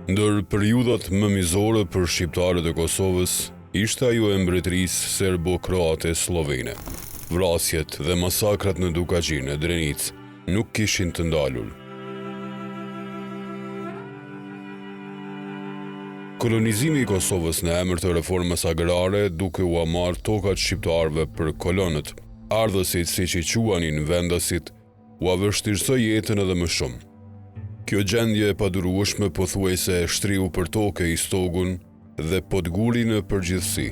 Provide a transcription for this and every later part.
Ndër periudhat më mizore për shqiptarët e Kosovës ishte ajo e mbretërisë serbo-kroate slovene. Vrasjet dhe masakrat në Dukaqin e Drenicë nuk kishin të ndalur. Kolonizimi i Kosovës në emër të reformës agrare duke u marrë tokat shqiptarëve për kolonët, ardhësit siç i quanin vendasit, u vështirësoi jetën edhe më shumë. Kjo gjendje e padurueshme pothuajse e shtriu për tokë Istogun dhe Podguli në përgjithësi.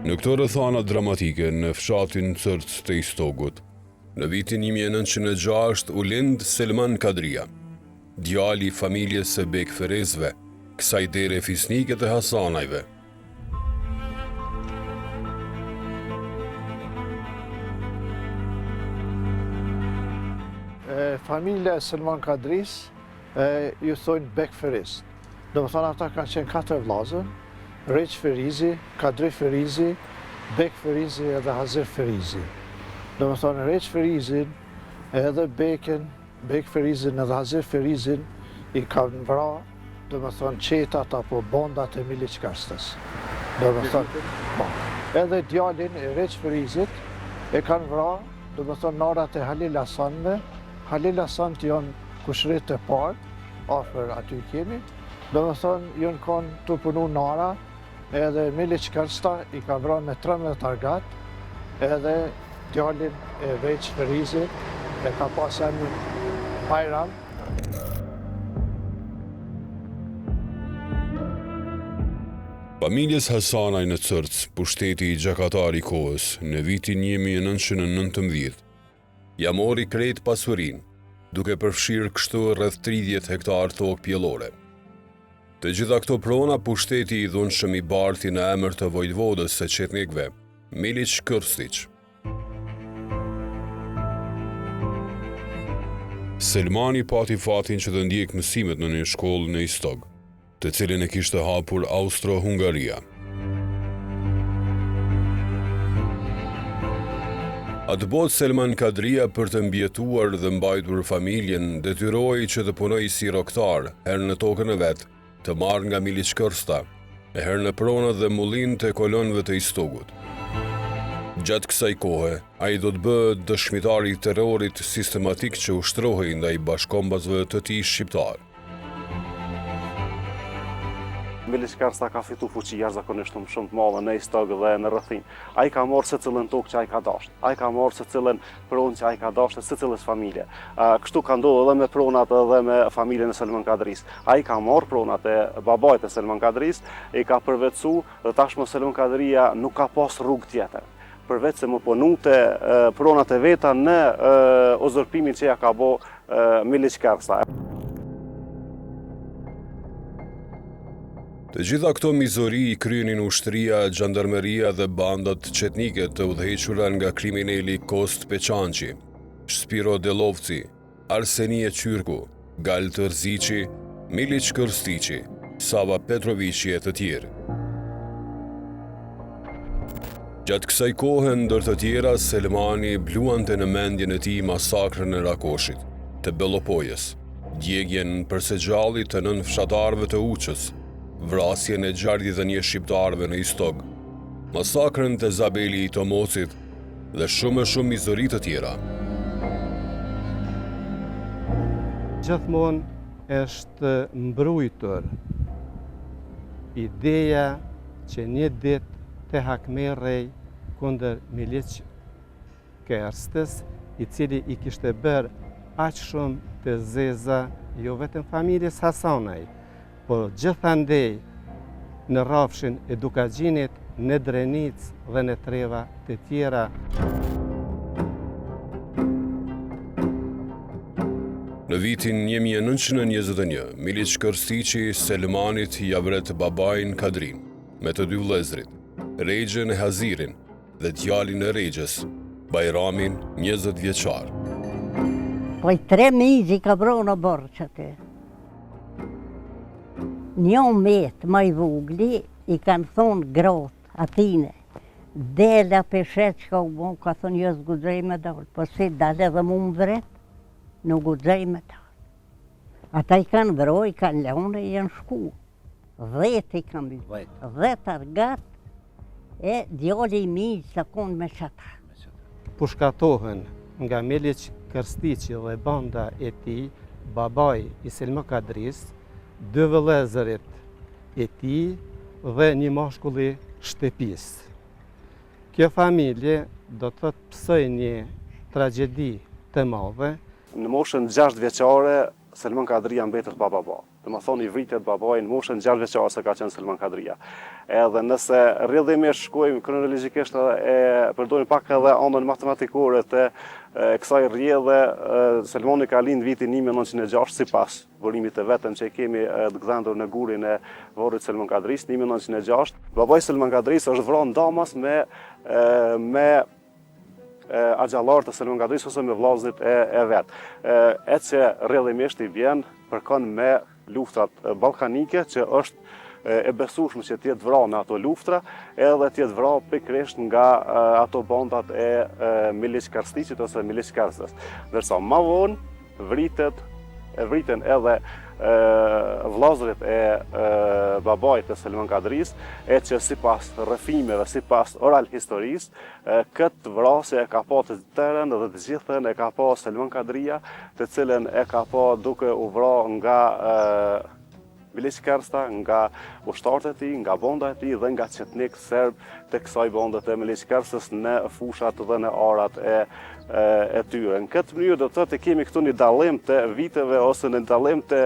Në këto rrethana dramatike në fshatin Cërc të Istogut, në vitin 1906 u lind Selman Kadria, djali i familjes së Bekferezve, kësaj dere fisnike të Hasanajve. Familja e Selman Kadris ju thojnë Bekferiz. Do më thonë ata kanë qenë 4 vllazër, Req Ferizi, Kadri Ferizi, Bek Ferizi edhe Hazir Ferizi. Do më thonë Req Ferizin edhe Bek Ferizin edhe Hazir Ferizin i kanë vra, do më thonë qetat apo bondat e Miliç Kërstës. Do më thonë, edhe djalin e Req Ferizit e kanë vra, do më thonë narat e Halil Hasanve. Halil Hasan të janë kushrit e parë, afer aty kemi. Do më thonë, janë kanë të punu nara, edhe Miliç Kërsta i ka vra me 13 argat, edhe djalin e Req Ferizit e ka pas emrin Bajram. Familjes Hasanaj në Cërc, pushteti i gjakatar i kohës, në vitin 1919, ja mori krejt pasurin, duke përfshirë kështu rreth 30 hektar tokë pjellore. Të gjitha këto prona pushteti i dhunshëm i barti në emër të vojvodës së Qetnikëve, Miliç Kërstiq. Selmani pati fatin që të ndjek mësimet në një shkollë në Istog, të cilin e kishte hapur Austro-Hungaria. Atë botë Selman Kadria për të mbjetuar dhe mbajtur familjen detyroi që të punoj si roktar, herë në tokën e vet, të marrë nga Miliç Kërsta, e herë në pronat dhe mullin të kolonëve të Istogut. Gjatë kësaj kohe, ai do të bëhet dëshmitar i terrorit sistematik që ushtrohej ndaj bashkombësve të tij shqiptar. Miliç Kërsta ka fitu fuqi jashtëzakonisht shumë të madhe në Istog dhe në rrethin. Ai ka marrë secilën tokë që ai ka dashur. Ai ka marrë secilën pronë që ai ka dashur secilës familje. Kështu ka ndodhur edhe me pronat edhe me familjen e Selman Kadris. Ai ka marrë pronat e babait të Selman Kadris, i ka përvetësu dhe tashmë Selman Kadria nuk ka pas rrugë tjetër, përveç se më punonte pronat e veta në uzurpimin që ja ka bë Miliç Kërsta. Të gjitha këto mizori i kryenin ushtria, gjandarmeria dhe bandat qetnike të udhëhequra nga kriminali Kost Peçançi, Shpiro Delovci, Arsenie Qyrku, Gal Tërziqi, Miliç Kërstiqi, Sava Petroviqi e të tjerë. Gjatë kësaj kohe, ndër të tjera, Selmani bluante në mendjen e tij masakrën e Rakoshit, të Bellopojës, djegjen përse gjalli të 9 fshatarëve të Uçës, vrasjen e 61 shqiptarëve në Istog, masakrën të Zabeli i Tomocit dhe shumë mizori të tjera. Gjithmonë është mbrojtur ideja që një ditë të hakmerrej kundër Miliç Kërstës, i cili i kishte bërë aq shumë të zeza jo vetëm familjes Hasanaj, por gjithandej në rrafshin e Dukaqinit, në Drenicë dhe në treva të tjera. Në vitin 1921, Miliç Kërstiqi Selmanit ja vret babain Kadrin, me të 2 vëllezrit, Regjën e Hazirin dhe djalin e Regjës, Bajramin, 20 vjeçar. Po i 3 mizi ka vrona borç aty. Një met më i vogli i kanë thonë grot atine. Dela peshet që ka u bon, ka thonë jo s'guxej me dalë, po si dalë edhe mu më vret, nuk guxej me dalë. Ata I kanë vroj, kanë lone, janë shku. 10 I kanë bërë. 10 argat e djali I mi të konë me qata. Pushkatohen nga Miliç Kërstiqi dhe banda e tij, babai I Selma Kadris, 2 vëllezërit e tij dhe një mashkulli shtëpis. Kjo familje do të pësoj një tragjedi të madhe. Në moshën 6 vjeçare, Selman Kadria mbetet pa baba. Dhe më thonë I vritet babaj në moshën 6 vjeçare se ka qenë Selman Kadria. Edhe nëse rrjedhimisht shkojmë kronologjikisht e përdorim pak edhe anën matematikore të kësaj rrjedhe, Selmani ka lind vitin 1906 sipas burimit të vetëm që I kemi të gdhendur në gurin e varrit Selman Kadris 1906. Babaj Selman Kadris është vrarë në Damas me agjallar të Selman Kadris ose me vllazit e vet. E që rrjedhimisht I vjen përkon me luftrat ballkanike që është e besueshme që t'jetë vrarë në ato luftra edhe t'jetë vrarë pikërisht nga ato bandat e Miliç Kërstiqit ose Miliç Kërstës. Ndërsa më vonë vriten edhe vllazërit e babait të Selman Kadris, e që sipas rrëfimeve, sipas oral historisë, këtë vrasje e ka pa të tërën dhe të gjithën e ka pa Selman Kadria, të cilën e ka pa duke u vrarë nga Miliç Kërsta, nga ushtarët e tij, nga banda e tij dhe nga qetnik serb të kësaj bande të Miliç Kërstës në fushat dhe në arat e tyre. Në këtë mënyrë do të thotë kemi këtu një dallim të viteve ose një dallim të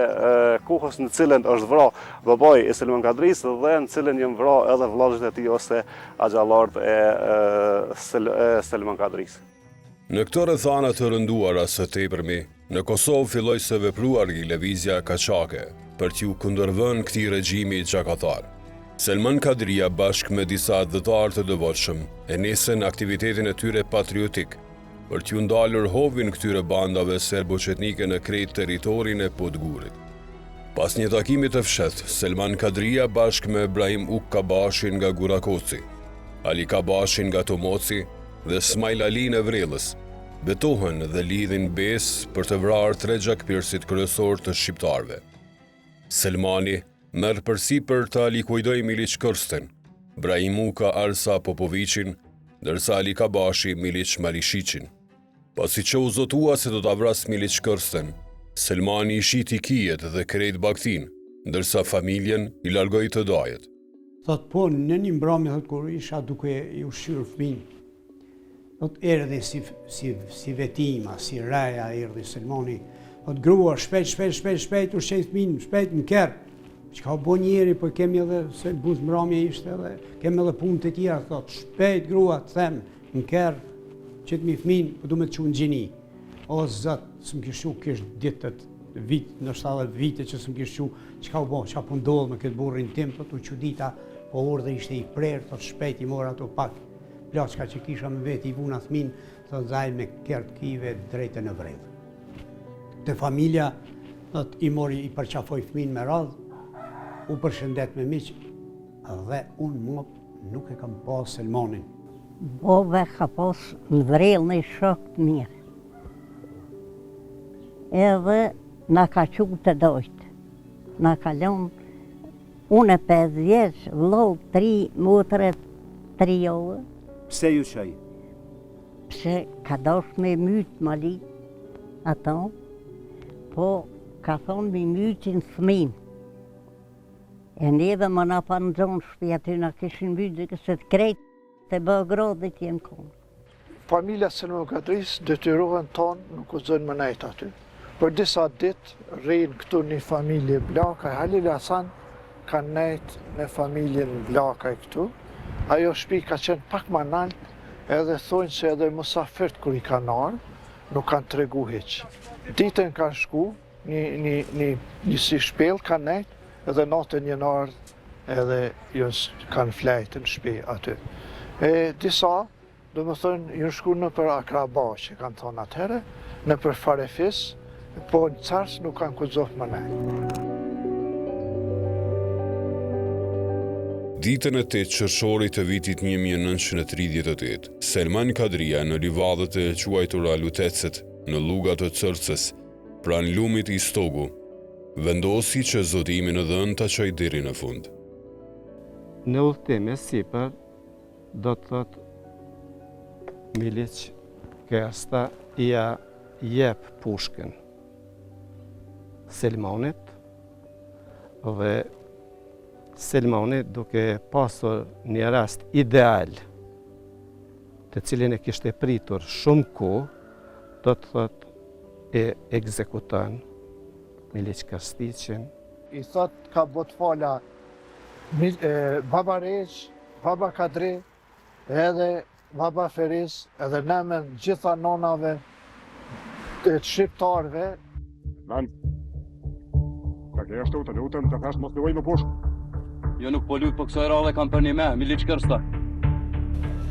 kohës në cilën është vrarë babai I Selman Kadris dhe në cilën janë vrarë edhe vllazërit e tij ose agjallarët e Selman Kadris. Në këto rrethana të rënduara së tepërmi, në Kosovë filloi së vepruar lëvizja kaçake për t'u kundërvënë këtij regjimi gjakatar. Selman Kadria bashkë me disa adhëtar të devotshëm e nisën aktivitetin e tyre patriotik për t'u ndalur hovin këtyre bandave serbo-qetnike në krejt territorin e Podgurit. Pas një takimi të fshehtë, Selman Kadria bashkë me Ibrahim Uk Kabashin nga Gurakoci, Ali Kabashin nga Tomoci dhe Smajl Alin e Vrellës betohen dhe lidhin besë për të vrarë 3 gjakpirësit kryesor të shqiptarëve. Selmani merr përsipër të likuidojë Miliç Kërstën, Ibrahim Uka Arsa Popovicin, ndërsa Ali Kabashi Miliç Marishiqin. Pasi që u zotua se do ta vras Miliç Kërstën, Selmani I shiti kijet dhe krejt baktin, ndërsa familjen I largoi të dajet. Thot po, në një mbrëmje thot kur isha duke I ushqyer fëmijë, thot erdhi si vetima, si raja erdhi Selmani, thot grua shpejt ushqej fëmijën, shpejt në kerr. Çka u bë njëri, po kemi edhe se buz mbrëmje ishte edhe kemi edhe punë të tjera, thot shpejt grua të them në kerr që të mi fëmijën, po du me të çunë gjini. O zot, s'm kishu kish ditët vit, në 70 vite që s'm kishu, çka u bë, çka po ndodh me këtë burrin tim, thot u çudita, po urdhë ishte I prerë, thot shpejt I mora ato pak plaçka që kisha me veti I vuna fëmin, thot zaj me kerr të kive drejtë në Vrellë. Te familja, thot I mori I përqafoj fëmin me radhë, u përshëndet me miq dhe unë nuk e kam pas Selmanin. Bove ka pas në Vrellë në shok të mirë. Edhe na ka qu të dojtë. Na ka lënë unë 5 vjeç, vllau 3, motre 3 javë. Pse ju qaj? Pse ka dosh me mytë mali ato, po ka thonë me mytin fëmin. E neve më na pa në gjonë shpi aty na kishin mytë se të krejt të Beogradit jenë konë. Familja Selman Kadris detyrohen tonë nuk u zënë më nejtë aty. Për disa ditë rrinë këtu një familje Blakaj, Halil Hasan ka nejtë në familjen Blakaj këtu. Ajo shtëpi ka qenë pak më nalt, edhe thonë se edhe musafirt kur I kanë ardhur, nuk kanë tregu hiç. Ditën kanë shku, një si shpellë kanë nejtë, edhe natën janë ardhur edhe kanë flejtë në shtëpi aty. Disa, do më thonë, janë shku në për akraba që kanë thonë atëherë, në për farefis, po në cars nuk kanë kuzohë më nejtë. Ditën e 8 qershorit të vitit 1938, Selman Kadria në livadët e quajtura Lutecet, në lugat të Cërcës, pran lumit I Stogu, vendosi që zotimin e dhënë ta çojë deri në fund. Në udhëtim e sipër, do të thot Miliç Kersta ja jep pushkën Selmanit dhe Selmani duke pasur një rast ideal të cilin e kishte pritur shumë kohë, do të thot e ekzekuton Miliç Kerstiqin. I thot ka bot fala Baba Reç, Baba Kadri, edhe Baba Feriz, edhe nemen gjitha nonave të shqiptarve. Ta ke ashtu të lutem të thash mos luaj më pushk. Jo nuk po lut, po kësaj radhe kam për një me, Miliç Kersta.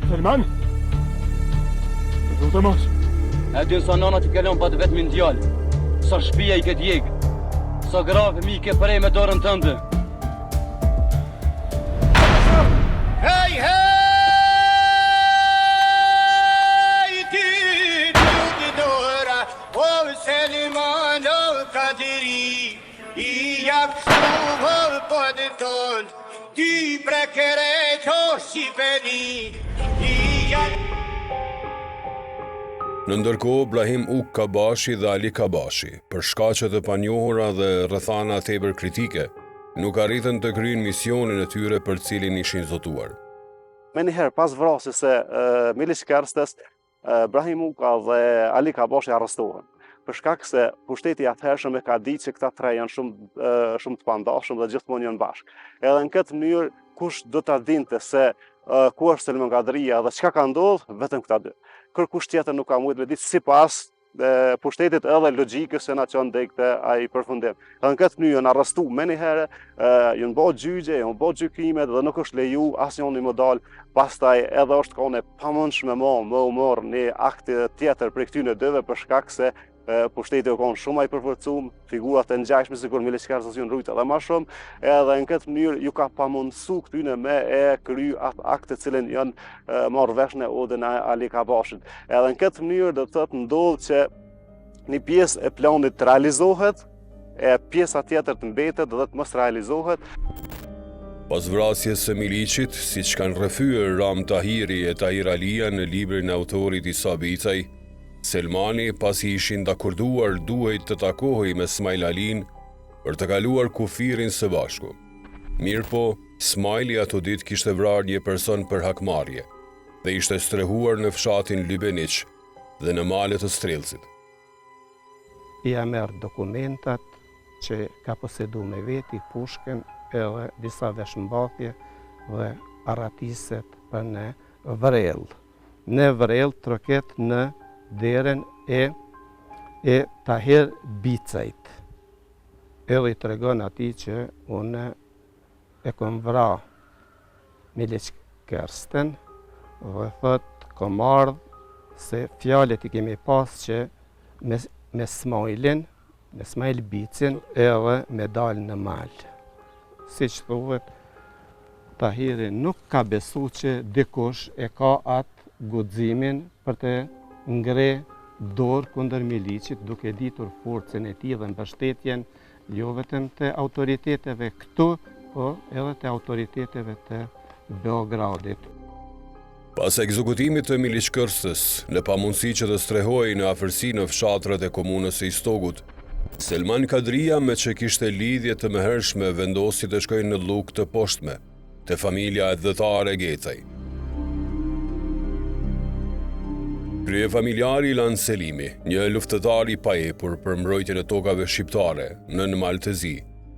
Selman? Të lutem mos. E din sa nana t'i kelon pa të vetë min djallë. Sa shpia i këtë jegë. Sa grave mi i ke prej me dorën tënde. Hey, hey! Ti di dora, o Selman o Kadri, I jak suvo pod ton, ti prekere to shqipeni, I jak... Në ndërkohë, Brahim Uk Kabashi dhe Ali Kabashi, për shkaqe të panjohura dhe rrethana tepër kritike, nuk arritën të kryejnë misionin e tyre për cilin ishin zotuar. Me njëherë pas vrasjes së Miliç Kerstës, Brahim Uka dhe Ali Kabashi arrestohen. Për shkak se pushteti atëhershëm e ka ditë që këta tre janë shumë të pandashëm dhe gjithmonë janë bashkë. Edhe në këtë mënyrë kush do ta dinte se ku është Selman Kadria dhe çka ka ndodhur, vetëm këta dy. Kërkush tjetër nuk ka mujtë me ditë sipas pushtetit edhe logjikës se na çon deri ai përfundim. Dhe në këtë mënyrë janë arrestuar më një herë, janë bërë gjyqje, janë bërë gjykimet dhe nuk është leju asnjëri më dal. Pastaj edhe është kone pamundshme më u morr një akt tjetër për këtyre dyve për shkak se pushteti u kon shumë ai përforcuar, figurat e ngjashme sikur Miliç Kersta janë rujt edhe më shumë, edhe në këtë mënyrë ju ka pamundsu këtyne me e kry atë akt të cilën janë marrë vesh në odën e Ali Kabashit. Edhe në këtë mënyrë do të thotë ndodh që një pjesë e planit të realizohet, e pjesa tjetër të mbetet dhe të mos realizohet. Pas vrasjes së Miliçit, siç kanë rrëfyer Ram Tahiri e Tahir Alia në librin e autorit Isa Bicaj, Selmani, pasi ishin dakorduar, duhej të takohej me Smajl Alin për të kaluar kufirin së bashku. Mirëpo, Smajli ato ditë kishte vrarë një person për hakmarrje dhe ishte strehuar në fshatin Lybeniq dhe në malet të Strelcit. Ja merr dokumentat që ka posedu me veti, pushkën edhe disa veshmbathje dhe arratiset për në Vrell. Në Vrell troket në derën e Tahir Bicajt. Edhe i tregon atij që unë e kom vra Miliç Kerstën dhe thot kom ardhë se fjallet i kemi pas që me Smajlin, me Smajl Bicin edhe me dalë në mal. Si që thuhet, Tahiri nuk ka besu që dikush e ka atë guximin për të ngre dorë kundër Miliçit, duke ditur forcën e tij dhe mbështetjen jo vetëm të autoriteteve këtu, po edhe të autoriteteve të Beogradit. Pas ekzekutimit të Miliç Kerstës, në pamundësi që të strehojë në afërsi në fshatrat e komunës së Istogut, Selman Kadria, me që kishte lidhje të mëhershme, vendosi të shkojnë në Llukë të poshtme, te familja e dhëtare Gecaj. Krye familjari Ilan Selimi, një luftëtar i paepur për mbrojtjen e tokave shqiptare në Maltezi,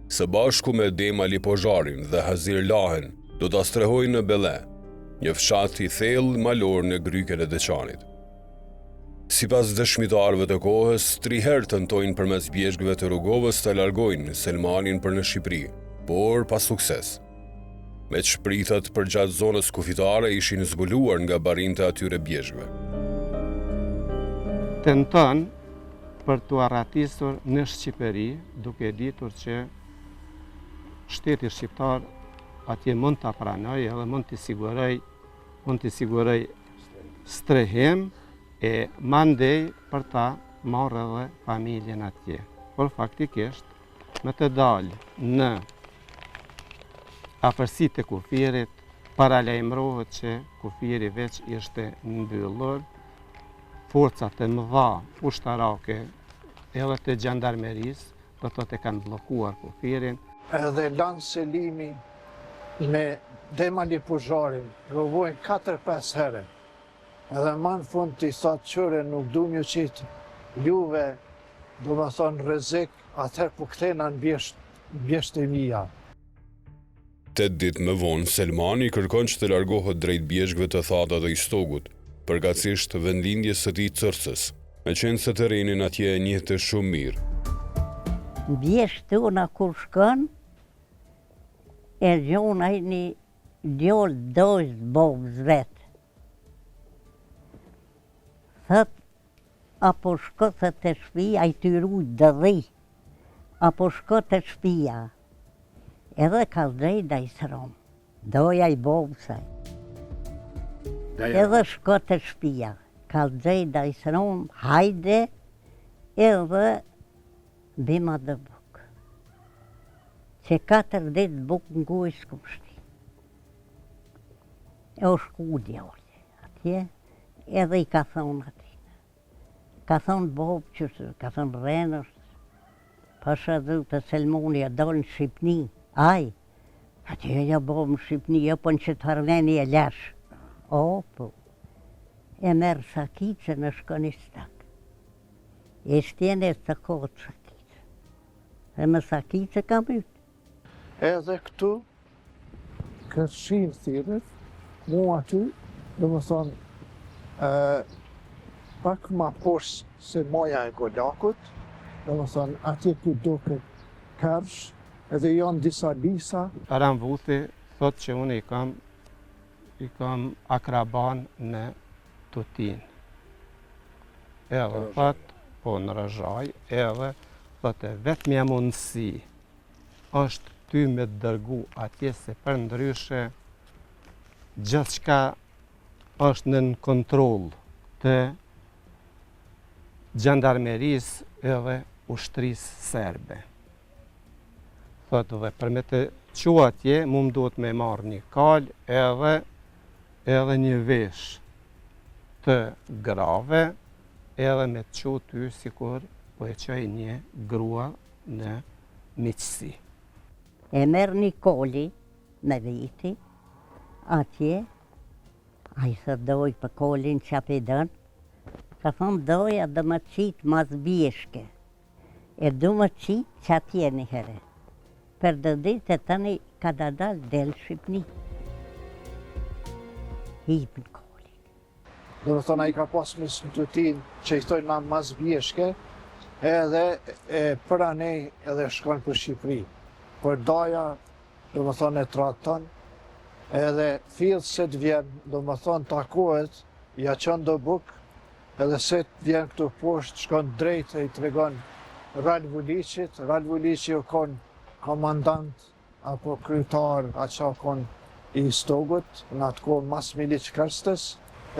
së bashku me Dem Ali Pozharin dhe Hazir Lahen, do ta strehojnë në Belle, një fshat i thellë malor në Gryken e Deçanit. Sipas dëshmitarëve të kohës, 3 herë tentojnë përmes bjeshkëve të Rugovës të largojnë Selmanin për në Shqipëri, por pa sukses. Me shpritat përgjatë zonës kufitare ishin zbuluar nga barintë atyre bjeshkëve. Tenton për të arratisur në Shqipëri, duke ditur që shteti shqiptar atje mund të pranoj edhe mund të siguroj strehim e mandej për ta marrë edhe familjen atje. Por faktikisht me të dalë në afërsi të kufirit, paralajmërohet që kufiri veç ishte mbyllur, forcat e mëdha ushtarake edhe të gjandarmerisë do të kanë bllokuar kufirin. Edhe lanë Selimi me Demali Puzharin, provojnë 4-5 herë. Edhe ma në fund të i thotë qëre nuk du një qitë juve, do më thonë rrezik, atëherë po kthena në bjesht e mija. 8 ditë më vonë, Selmani kërkon që të largohet drejt bjeshkëve të Thada dhe Istogut, përkatësisht vendlindjes së tij Cërcës, me qenë se terrenin atje e njihte shumë mirë. Bjesht tona kur shkën, e gjonaj një djollë dojzë bobës vetë. Thët, apo shko të shtëpia, i të rujtë dëdhi, apo shko të shtëpia, edhe ka drejda i sërom, doja i bobësaj. Edhe shko të shtëpia, ka drejda i sërom, hajde, edhe bima dhe bukë. Që 4 ditë bukë në gujë s'ku shti. E o shku djallë, atje, edhe i ka thonë ati. Ka thonë bobë që ka thonë Renës, pasha dhe të Selmoni e dolë në Shqipni, aj, atje e bobë në Shqipni, e po në që të harveni e lashë. O, po, e merë sakice në shkoni stak. E shtjene e të kohët sakice. E më sakice ka mytë. Edhe këtu, kërëshinë thirët, mua aty, dhe më thonë, pak ma poshtë se moja e Golakut, dhe më thonë, atje ku duke kërsh, edhe janë disa lisa. Aram Vuthi thot që unë i kam akraban në Tutin. Edhe thot, po në Rëzhaj, edhe thot e vetëmja mundësi është ty me të dërgu atje se për ndryshe gjithçka është në kontroll të gjandarmerisë edhe ushtrisë serbe. Thotë dhe për me të qua atje, mu më duhet me marrë një kal edhe një vesh të grave, edhe me të qua ty sikur po e qaj një grua në miqësi. E merë një koli me viti, atje, a i thë doj për kolin që apë i dënë, ka thonë doja dhe më qitë mas bjeshke, e du më qitë që atje një herë. Për dhe ditë e tani ka da dalë delë Shqipni. Hipën kolin. Dhe më thonë, a i ka pas misë në Tutin që i thojnë na mas bjeshke, edhe për anej edhe shkon për Shqipëri. Për daja, dhe më thonë, e traton, edhe fillë se të vjen, dhe më thonë, takohet, ja qënë do bukë, edhe se të vjen këtu poshtë, shkon drejt e i tregon Ral Vuliqit. Ral Vuliqi u konë komandant apo kryetar aqa konë i Stogut, në atë kohë mas Miliç Kërstës,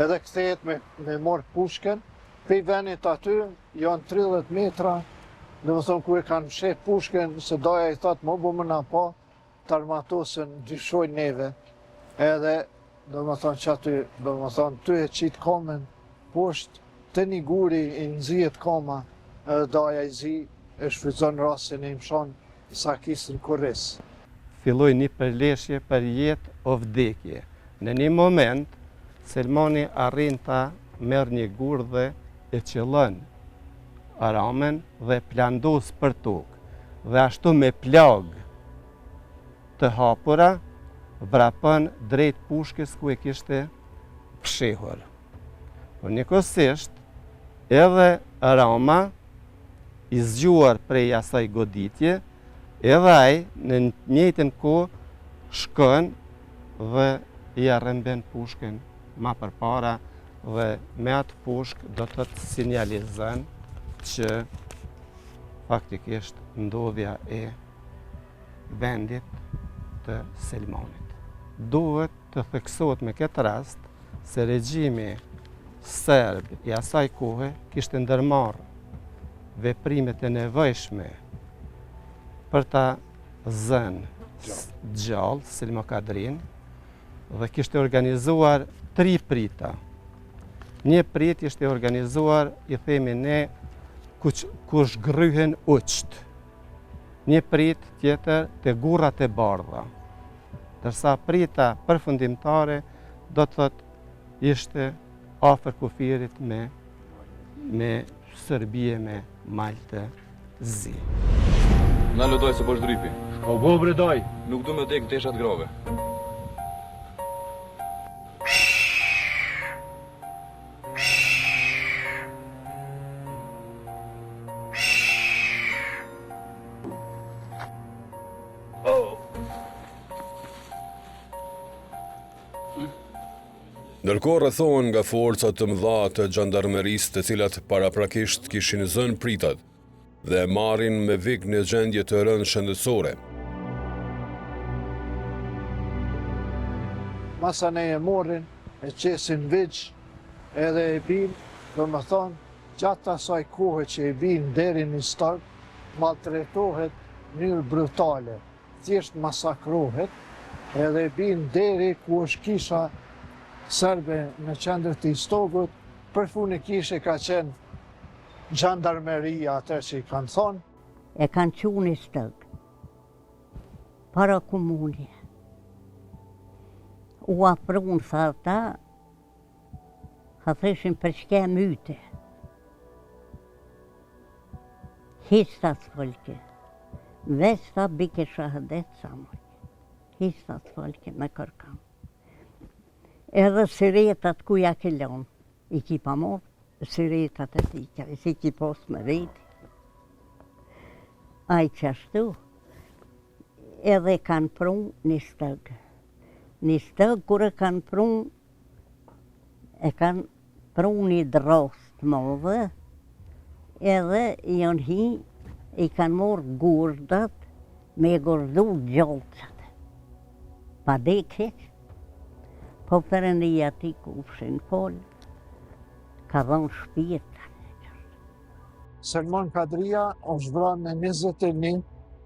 edhe kthehet me morë pushken. Pej venit aty, janë 30 metra, dhe më thonë, ku e kanë fsheh pushken, se daja i thotë, më bu më na pa, të armatosën gjyshojnë neve. Edhe, dhe më thonë, që aty, dhe më thonë, ty e qitë komen, poshtë, të një guri i nëzijet koma, edhe daja i zi, e shfryzon rasin e imshon sakisën Kurris. Filloj një përleshje për jetë o vdekje. Në një moment, Selmani arrin ta merë një gur dhe e qëllën Aramen dhe plandos për tokë. Dhe ashtu me plagë të hapura, vrapën drejt pushkës ku e kishte pshehur. Por njëkohësisht, edhe Arama, i zgjuar prej asaj goditje, edhe ai në njëjtën kohë shkon dhe i arremben pushkën ma përpara dhe me atë pushkë do të të sinjalizën që faktikisht ndodhja e vendit të Selmanit. Duhet të theksohet me këtë rast se regjimi serb i asaj kohe kishte ndërmarrë veprimet e nevojshme për ta zënë gjallë Selma Kadrin dhe kishte organizuar 3 prita. Një prit ishte organizuar, i themi ne, ku shgryhen uqt. Një prit tjetër të gurrat e bardha. Dërsa prita përfundimtare do të thot ishte afër kufirit me Serbie, me Maltë zi. Na lodoj se po shdripi. O bo bredaj. Nuk du me dek teshat grave. Ndërkohë rrethohen nga forcat të mëdha të gjandarmerisë, të cilat paraprakisht kishin zënë pritat dhe e marrin me vik në gjendje të rënë shëndetësore. Masa ne e morrin, e qesin vigj, edhe e bin, do më thonë, gjatë asaj kohë që e bin deri në start, maltretohet në mënyrë brutale, thjesht masakrohet, edhe e bin deri ku është kisha serbe në qendër të Istogut, për funi kishe ka qenë gjandarmeria atër që i kanë thonë. E kanë qunë i stëg, para komunje. U afrunë, tha ata, thëshin për çka myte. Histas folke, vesta bike shahadet samoj. Histas folke me kërkam. Edhe siretat ku ja ke lënë, i ki pa morë, siretat e tikave, si ki pos me veti. Aj qashtu, edhe kanë prunë një stëgë. Një stëgë, kur e kanë prunë, e kanë prunë një drost modhe, edhe janë hi, i kanë morë gurdat, me gurdu gjolçat. Pa dekheq, po përëndia ti kufshin folë, ka dhonë shpirë. Selman Kadria është vranë në 21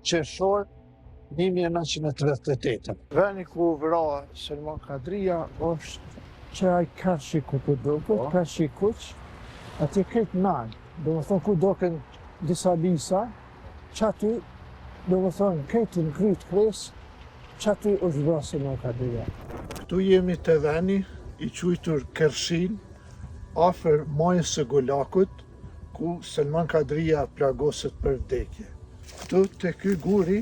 qershor 1938. Veni ku vra Selman Kadria është që ai Karshi ku doket, Karshi kuq, atje këtë nalë. Do më thonë ku doken disa lisa, që aty, do më thonë këtë në krytë kresë, që aty është vra Selman Kadria. Këtu jemi të veni i quajtur Kershin, afër majës së Gulakut, ku Selman Kadria plagoset për vdekje. Këtu të ky guri,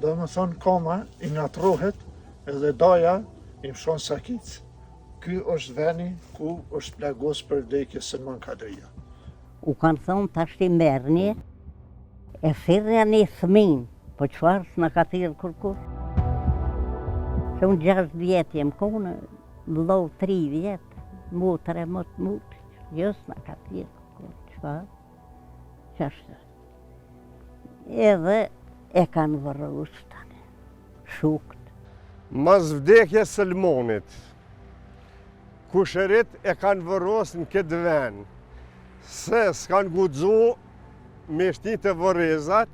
do më thonë koma, i ngatrohet edhe daja i mshon sakic. Ky është veni ku është plagos për vdekje Selman Kadria. U kanë thonë tash ti merrni, e thirrja një fëmin, po çfarë s'na ka thirrë kurkur? Se unë 6 vjetë jem kone, vëllau 3 vjetë, motre më të mutë, jo s'na ka thirrë. Qashtë. Edhe e kanë vërrus tani, shukt. Mas vdekje Selmonit, kushërit e kanë vërrus në këtë ven, se s'kanë guxu me shti të vërrezat,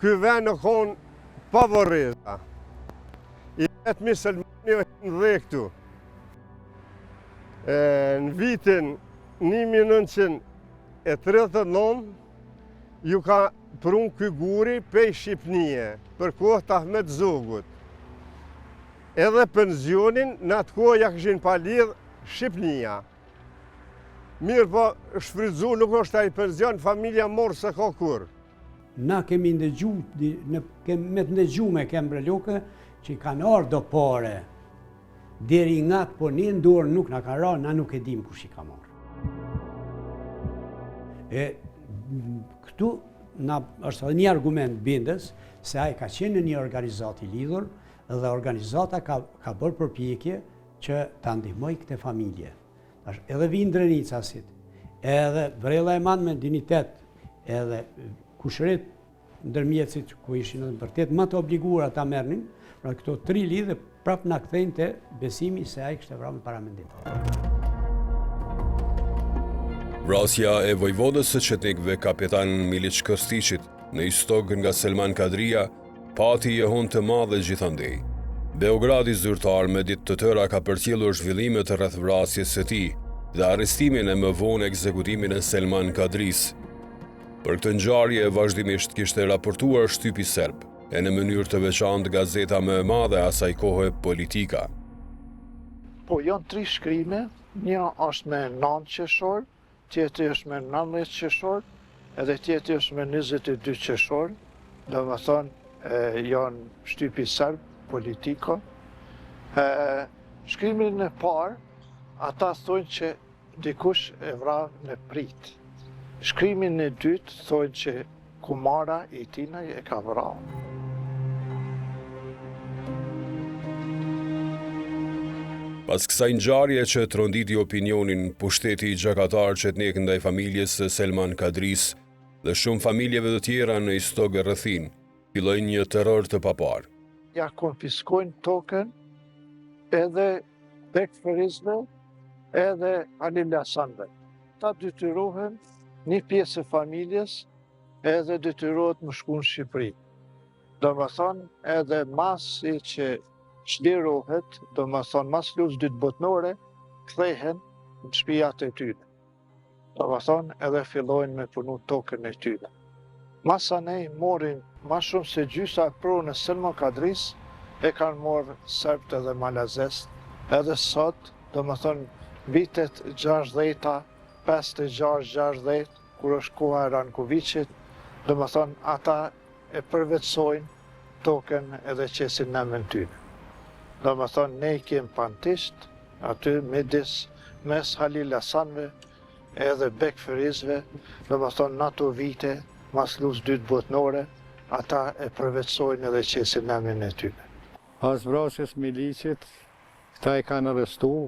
ky ven në konë pa vërreza. I vetëmi Selmoni në dhe këtu. Në vitin 1939 ju ka prun ky guri pej Shqipnije, për kohë të Ahmet Zogut. Edhe penzionin në atë kohë ja këshin pa lidh Shqipnija. Mirë po shfrydzu nuk është ai penzion, familja morë se ka kur. Na kemi ndëgju, me të ndëgju me Kembrelukë, që i kanë orë do pare, deri nga të po një ndorë nuk në ka ra, na nuk e dim kush i ka marë. E këtu është edhe një argument bindës se ai ka qenë në një organizat i lidhur dhe organizata ka bërë përpjekje që ta ndihmoj këtë familje. Edhe vinë Drenicasit, edhe Vrella e Man me dinitet, edhe kushërit ndërmjetësit ku ishin në vërtet më të obliguara ta merrnin, pra këto 3 lidhe prap na kthejnë te besimi se ai kishte vrarë me paramendim. Vrasja e vojvodës së qetnikëve kapitan Miliç Krstiqit në Istog nga Selman Kadria pati jehon të madhe gjithandej. Beogradi zyrtar me ditë të tëra ka përcjellur zhvillimet rreth vrasjes së tij dhe arrestimin e më vonë ekzekutimin e Selman Kadris. Për këtë ngjarje vazhdimisht kishte raportuar Shtypi Serb, e në mënyrë të veçantë gazeta më e madhe asaj kohe Politika. Po janë 3 shkrime, një është me 9 qershor, tjetri është me 19 qershor, edhe tjetri është me 22 qershor, do më thonë janë Shtypi Serb, Politika. Shkrimin e parë, ata thonë që dikush e vra në prit. Shkrimin e dytë thonë që kumara i tina e ka vra. Pas kësaj ngjarje që tronditi opinionin, pushteti i gjakatar qetnik ndaj familjes së Selman Kadris dhe shumë familjeve të tjera në Istog e rrethìn, filloi një terror të papar. Ja konfiskojnë token edhe bekferizve edhe Halil Hasanve. Ta detyrohen një pjesë e familjes edhe detyrohet më shku në Shqipëri. Do më thonë edhe masi që çlirohet, do më thonë mas luftës dytë botnore, kthehen në shtëpiat e tyre. Do më thonë edhe fillojnë me punu token e tyre. Masa ne morin ma shumë se gjysa e pronë e Selman Kadris, e kanë morë Serbët edhe Malazes, edhe sot, do më thonë vitet 60, 56-60, kur është koha e Rankovicit, do më thonë ata e përvetsojnë token edhe qesin në emrin tyre. Do më thonë ne kem pantisht, aty midis mes Halil Hasanve edhe bekferizve, do më thonë në ato vite, mas luftës dytë botnore, ata e përvetsojnë edhe qesin në emrin e tyre. Pas vrasjes milicit, këta i kanë arrestu,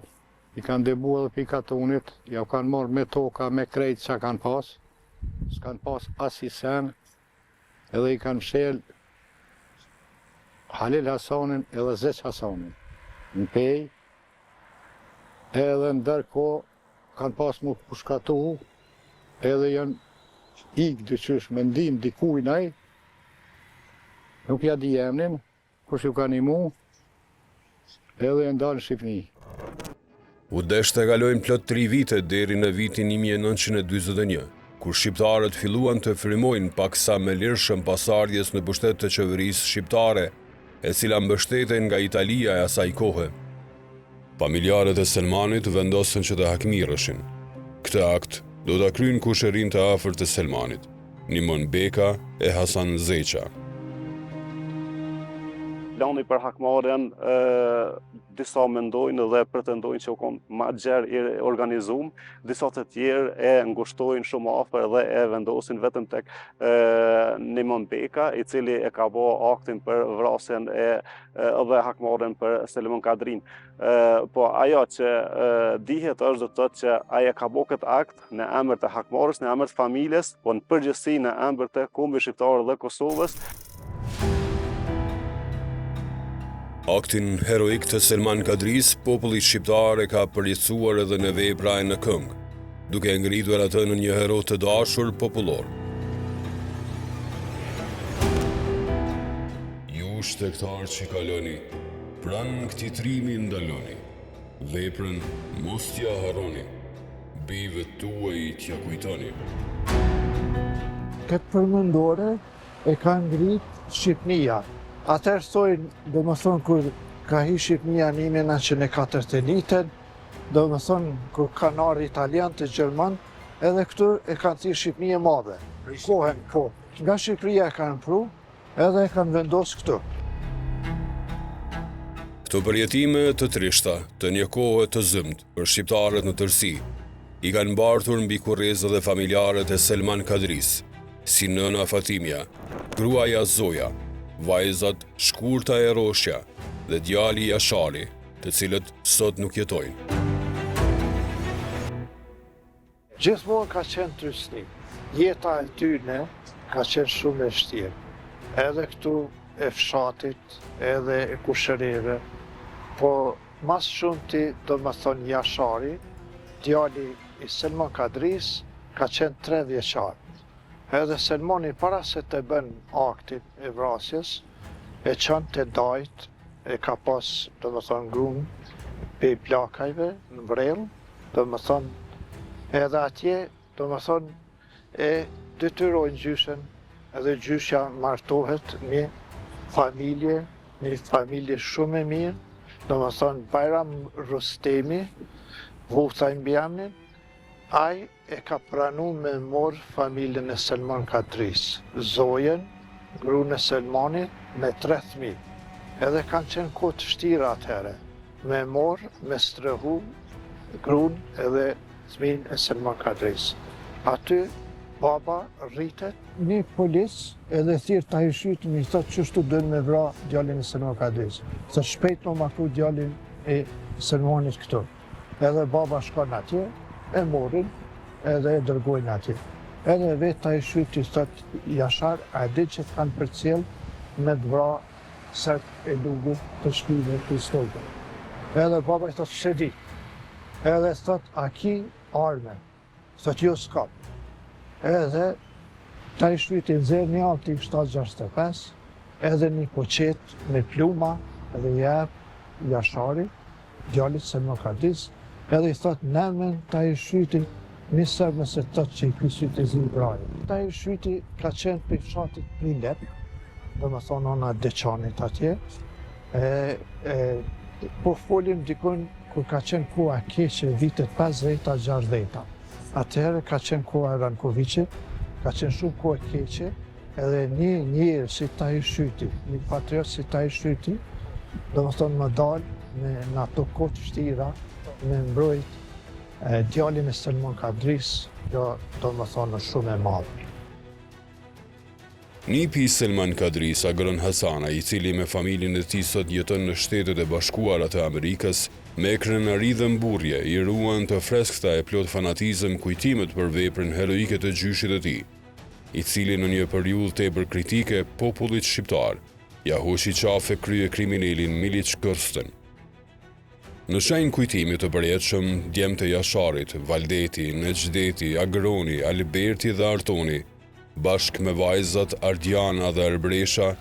i kanë debu edhe pi katunit, ja kanë marrë me toka, me krejt që kanë pas, s'kanë pas as i sen, edhe i kanë fshel Halil Hasanin edhe Zeq Hasanin në pej, edhe ndërko kanë pas mu pushkatu, edhe janë ikë dyqysh me ndim dikujnaj, nuk ja di emnin, kush ju kanë imu, edhe e ndalë në Shqipni. U desh të kalojnë plot 3 vite deri në vitin 1941, kur shqiptarët filluan të frymojnë paksa me lirshëm pasardhjes në pushtet të qeverisë shqiptare, e cila mbështeten nga Italia e asaj kohe. Familjarët e Selmanit vendosën që të hakmirëshin. Këtë akt do ta kryejnë kushërin të afërt të Selmanit, Nimon Beka e Hasan Zeqa. Plani për hakmarrjen disa mendojnë dhe pretendojnë që u konë ma gjerë i organizum, disa të tjerë e ngushtojnë shumë afër dhe e vendosin vetëm tek Nimon Beka, i cili e ka bë aktin për vrasjen dhe hakmarrjen për Selman Kadrin. Po ajo që dihet është do të thotë që ai e ka bë këtë akt në emër të hakmarrjes, në emër të familjes, po në përgjithësi në emër të kombit shqiptar dhe Kosovës. Aktin heroik të Selman Kadris, populli shqiptar e ka përjetësuar edhe në vepra e në këngë, duke ngritur atë në një hero të dashur popullor. Ju shtektar që kaloni, pranë këtij trimi ndaloni, veprën mos t'ja harroni, bijve tuaj t'ja kujtoni. Këtë përmendore e ka ngrit Shqipnia. Atëherë thojnë, do më thonë, kur ka hi Shqipnia në 1941, do më thonë, kur kanë arë italian të Gjerman, edhe këtu e kanë thirë Shqipnia e madhe. Kohen, po. Nga Shqipëria e kanë pru, edhe e kanë vendosë këtu. Këto përjetime të trishta, të një kohë të zëmt për shqiptarët në tërësi, i kanë mbartur mbi kurrezët dhe familjarët e Selman Kadris, si nëna Fatimja, gruaja Zoja, vajzat Shkurta e Roshja dhe djali Jashari, të cilët sot nuk jetojnë. Gjithmonë ka qenë trysni. Jeta e tyne ka qenë shumë e vështirë. Edhe këtu e fshatit, edhe e kushëreve, po mas shumë ti do më thonë Jashari, djali i Selman Kadris, ka qenë 3 vjeçar. Edhe Selmani para se të bën aktin e vrasjes, e çon të dajt, e ka pas, do më thonë, grunë pe plakajve në vrell, do më thonë, edhe atje, do më thonë, e detyrojnë gjyshen, edhe gjyshja martohet me një familje shumë e mirë, do më thonë, Bajram Rustemi, Vuthaj Mbjamnin, ai e ka pranu me morë familjen e Selman Kadris, Zojen, grunë e Selmanit, me 3 fëmijë. Edhe kanë qenë kohë të vështira atëherë, me morë, me strehu, grunë edhe fëmijën e Selman Kadris. Aty, baba rritet, një polis edhe thirë ta i shytë, mi thotë qështu dënë me vra djallin e Selman Kadris. Thë shpejt në makru djallin e Selmanit këtu. Edhe baba shkon atje, e morin edhe e dërgojnë atje. Edhe vetë ta i shyti thot Jashar, a di që të kanë përcjell me të vra sërt e lugu të shpive të stolve. Edhe baba i thot, se di. Edhe thot, a ki arme? Thot, jo s'kap. Edhe ta i shyti nxerë një alti 765, edhe një poqet me pluma, edhe jep Jashari, djallit Selman Kadris, edhe i thot, nemen ta i shyti një sërme se tëtë që i kësyti e zinë brajë. Ta i shyti ka qenë për fshatit Prilep, dhe me thonë ona Deçanit atje, po folim dikun kur ka qenë koha keqe vitet 50-60. Atëherë ka qenë koha Rankovicit, ka qenë shumë koha keqe, edhe një njërë si ta i shyti, një patriot si ta i shyti, dhe me thonë më dalë në ato kohë të vështira, me mbrojt djallin e Selman Kadris, jo do më thonë shumë e madhë. Nipi Selman Kadris, Agron Hasana, i cili me familjen e tij sot jeton në Shtetet e Bashkuara të Amerikës, me krenari dhe mburje, i ruan të freskëta e plot fanatizëm kujtimet për veprën heroike të gjyshit të tij, i cili në një periudhë tepër kritike popullit shqiptar, ja hoqi qafe krye kriminalin Miliç Kërstën. Në shenjë kujtimit të përjetshëm, djemtë e Jasharit, Valdeti, Neçdeti, Agroni, Alberti dhe Artoni, bashkë me vajzat Ardiana dhe Arbresha,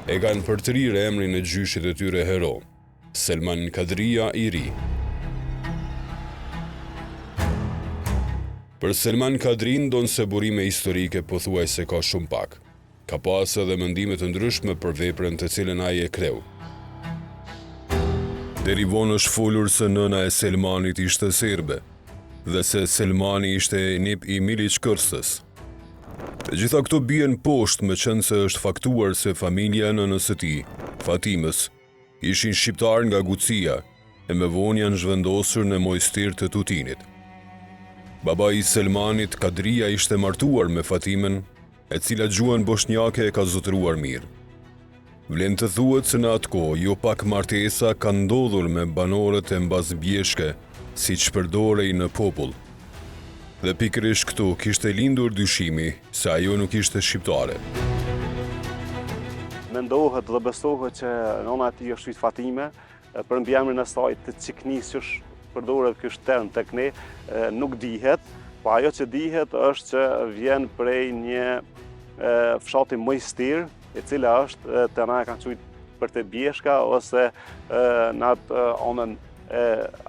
e kanë përtrirë emrin e gjyshit e tyre hero, Selman Kadria i ri. Për Selman Kadrin donë se burime historike pothuajse ka shumë pak. Ka pas edhe mendime të ndryshme për veprën të cilën ai e kreu. Deri vonë është folur se nëna e Selmanit ishte serbe, dhe se Selmani ishte nip i Miliç Kërstës. Të gjitha këto bien poshtë me qenë se është faktuar se familja e nënës së tij, Fatimës, ishin shqiptar nga Gucia e me vonë janë zhvendosur në mojstir të Tutinit. Baba i Selmanit, Kadria, ishte martuar me Fatimen, e cila gjuhën bosnjake e ka zotëruar mirë. Vlen të thuhet se në atë kohë jo pak martesa kanë ndodhur me banorët e mbasbjeshke, siç përdorej në popull. Dhe pikërisht këtu kishte lindur dyshimi se ajo nuk ishte shqiptare. Mendohet dhe besohet që nëna e tij është yt Fatime, për mbiemrin e saj të Ciknisësh, përdoret ky term tek ne, nuk dihet, po ajo që dihet është që vjen prej një fshati Mojstir, e cila është të na e kanë thujt për të Bjeshka ose në atë anën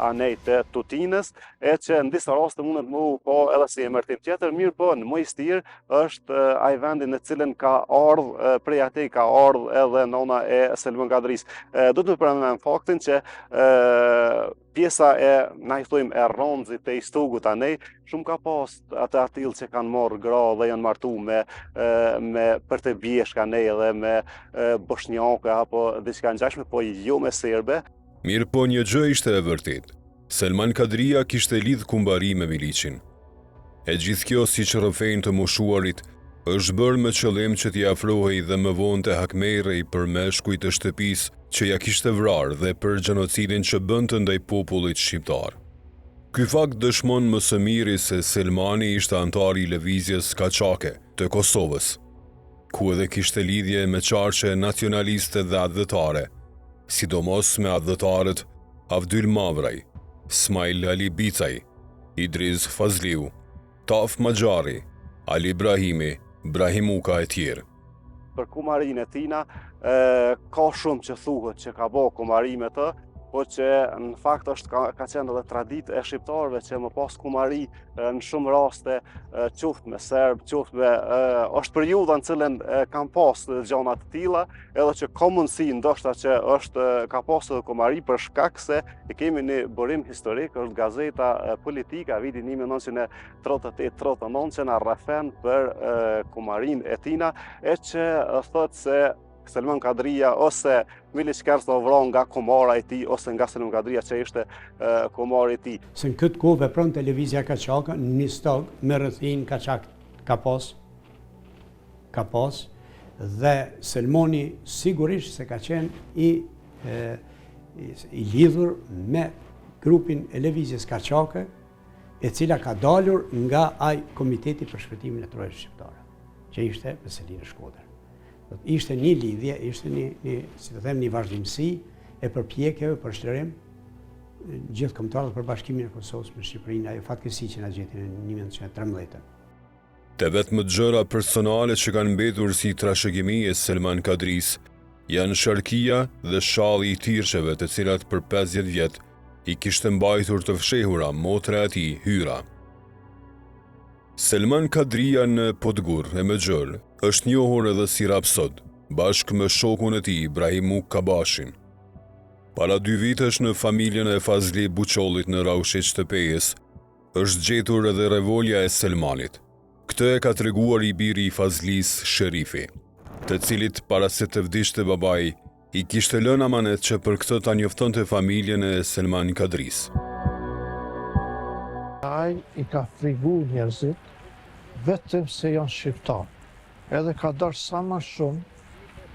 anej të Tutinës, e që në disa raste mundet mu po edhe si emërtim tjetër, mirë po në Mojstir është ai vendi në cilën ka ardhur, prej atij ka ardhur edhe nona e Selman Kadris. Do të përmendem faktin që pjesa e, na i thojmë, e ronxit të Istugut anej, shumë ka pas atë atill që kanë marrë gra dhe janë martu me për të Bjeshka anej edhe me bosnjake apo diçka ngjashme, po jo me serbe. Mirë po një gjë ishte e vërtet. Selman Kadria kishte lidh kumbari me Miliçin. E gjithë kjo, si që rrëfejnë të moshuarit, është bërë me qëllim që t'i afrohej dhe më vonë të hakmerej për meshkujt të shtëpisë që ja kishte vrarë dhe për gjenocidin që bënte ndaj popullit shqiptar. Ky fakt dëshmon më së miri se Selmani ishte antar i lëvizjes Kaçake të Kosovës, ku edhe kishte lidhje me qarqe nacionaliste dhe adhëtare, sidomos me adhëtarët Avdyl Mavraj, Smail Ali Bicaj, Idris Fazliu, Taf Maxhari, Ali Ibrahimi Brahimuka e tjerë. Për kumarinë e tina, ka shumë që thuhet që ka bo kumarime të, po që në fakt ka qenë edhe traditë e shqiptarëve që më pas kumari në shumë raste qoftë me serb, qoftë me është periudha në cilën kanë pas gjëra të tilla, edhe që ka mundësi ndoshta që ka pas edhe kumari për shkak se kemi një burim historik, është gazeta politika vitin 1938-39 që na rrefen për kumarinë e tina, e që thotë se Selman Kadria ose Miliç Kersta vron nga kumara e tij ose nga Selman Kadria që ishte kumari i tij. Se në këtë kohë vepron televizja kaçaka në një stog me rrethin kaçak ka pas dhe Selmoni sigurisht se ka qenë i lidhur me grupin e lëvizjes kaçake, e cila ka dalur nga ai Komiteti për Shpëtimin e Trojës Shqiptare, që ishte në Selinë Shkodër. Ishte një lidhje, ishte si të them, një vazhdimësi e përpjekjeve për shtërim gjithë kombëtarët për bashkimin e Kosovës me Shqipërinë, ajo fatkeqësi që na gjeti në 1913. Të vetëm gjëra personale që kanë mbetur si trashëgimi e Selman Kadris janë sharkia dhe shalli i tirsheve të cilat për 50 vjet i kishte mbajtur të fshehura motra e tij Hyra. Selman Kadria në Podgur e Mëxhër është njohur edhe si rapsod, bashkë me shokun e tij Brahimuk Kabashin. Para 2 vitesh në familjen e Fazli Buçollit në Raushec të Pejës është gjetur edhe revolja e Selmanit. Këtë e ka treguar i biri i Fazlis, Sherifi, të cilit para se të vdishte babai i kishte lënë amanet që për këtë ta njoftonte familjen e Selman Kadris. Ai i ka frigu njerëzit vetëm se janë shqiptar. Edhe ka darë sa më shumë,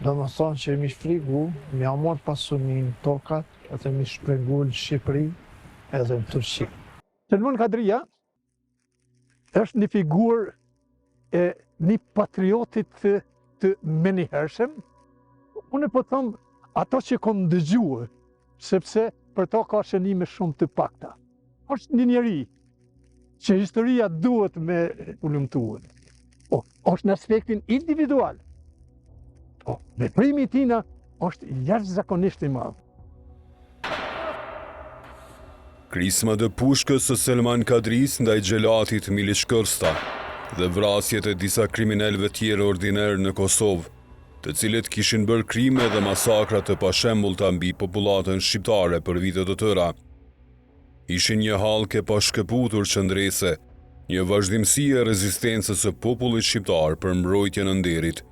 do më thonë që mi frigu, mi amor pasunin tokat, edhe mi shpengu në Shqipëri, edhe në Turqi. Selman Kadria është një figurë e një patriotit të menjëhershëm. Unë po thëmë ato që kom dëgjuar, sepse për to ka shënime shumë të pakta. Është një njeri që historia duhet me ulëmtuar. Është në aspektin individual. Veprimi i tina është jashtëzakonisht i madh. Krisma dhe pushkës së Selman Kadris ndaj xhelatit Miliç Kersta dhe vrasjet e disa kriminalëve tjerë ordiner në Kosovë, të cilët kishin bërë krime dhe masakra të pashembullta mbi popullatën shqiptare për vite të tëra, ishin një hallkë pa shkëputur qëndrese, një vazhdimësi e rezistencës së popullit shqiptar për mbrojtjen e nderit,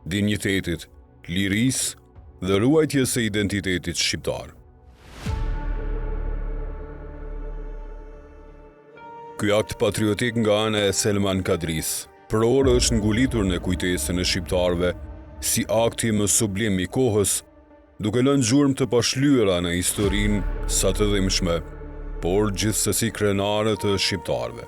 dinjitetit, lirisë dhe ruajtjes së identitetit shqiptar. Ky akt patriotik nga ana e Selman Kadris, për orë është ngulitur në kujtesën e shqiptarëve si akti më sublim i kohës, duke lënë gjurmë të pashlyera në historinë sa të dhimbshme, por gjithsesi krenare të shqiptarëve.